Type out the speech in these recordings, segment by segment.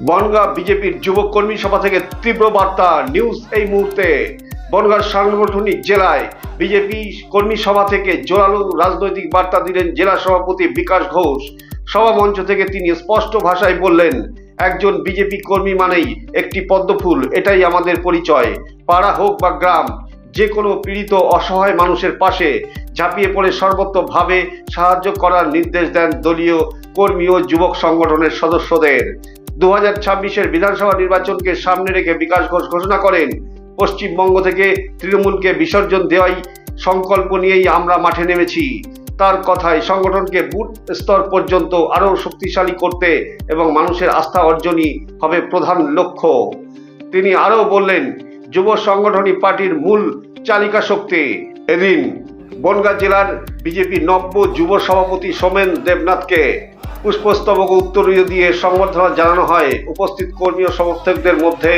বনগাঁ বিজেপির যুব কর্মী সভা থেকে তীব্র বার্তা নিউজ এই মুহূর্তে। বনগাঁ সাংগঠনিক জেলায় বিজেপি কর্মী সভা থেকে জোরালো রাজনৈতিক বার্তা দিলেন জেলা সভাপতি বিকাশ ঘোষ। সভা মঞ্চ থেকে তিনি স্পষ্ট ভাষায় বললেন, একজন বিজেপি কর্মী মানেই একটি পদ্মফুল, এটাই আমাদের পরিচয়। পাড়া হোক বা গ্রাম, যে কোনো পীড়িত অসহায় মানুষের পাশে ঝাঁপিয়ে পড়ে সর্বতোভাবে সাহায্য করার নির্দেশ দেন দলীয় কর্মী ও যুবক সংগঠনের সদস্যদের। 2026-এর বিধানসভা নির্বাচনকে সামনে রেখে বিকাশ ঘোষ ঘোষণা করেন, পশ্চিমবঙ্গ থেকে তৃণমূলকে বিসর্জন দেওয়াই সংকল্প নিয়েই আমরা মাঠে নেমেছি। তার কথায় সংগঠনকে বুথ স্তর পর্যন্ত আরও শক্তিশালী করতে এবং মানুষের আস্থা অর্জনই হবে প্রধান লক্ষ্য। তিনি আরও বললেন, যুব সংগঠনই পার্টির মূল চালিকা শক্তি। এদিন বনগাঁ জেলার বিজেপি নব্য যুব সভাপতি সোমেন দেবনাথকে পুষ্পস্তবক উত্তরীয় দিয়ে সংবর্ধনা জানানো হয়। উপস্থিত কর্মী ও সমর্থকদের মধ্যে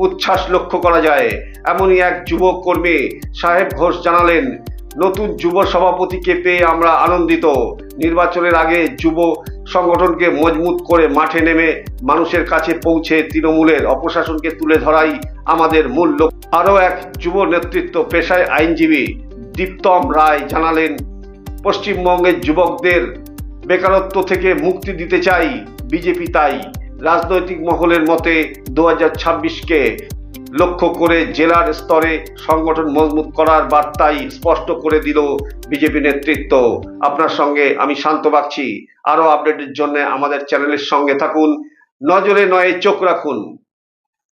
উচ্ছ্বাস লক্ষ্য করা যায়। এমনই এক যুব কর্মী সাহেব ঘোষ জানালেন, নতুন যুব সভাপতিকে পেয়ে আমরা আনন্দিত। নির্বাচনের আগে যুব সংগঠনকে মজবুত করে মাঠে নেমে মানুষের কাছে পৌঁছে তৃণমূলের অপশাসনকে তুলে ধরাই আমাদের মূল লক্ষ্য। আরও এক যুব নেতৃত্ব পেশায় আইনজীবী দীপ্তম রায় জানালেন, পশ্চিমবঙ্গের যুবকদের বেকারত্ব থেকে মুক্তি দিতে চাই বিজেপি, তাই রাজনৈতিক মহলের মতে 2026-কে লক্ষ্য করে জেলার স্তরে সংগঠন মজবুত করার বার্তাই স্পষ্ট করে দিল বিজেপি নেতৃত্ব। আপনার সঙ্গে আমি শান্ত বাগচি। আরও আপডেটের জন্য আমাদের চ্যানেলের সঙ্গে থাকুন, নজরে নয়ে চোখ রাখুন।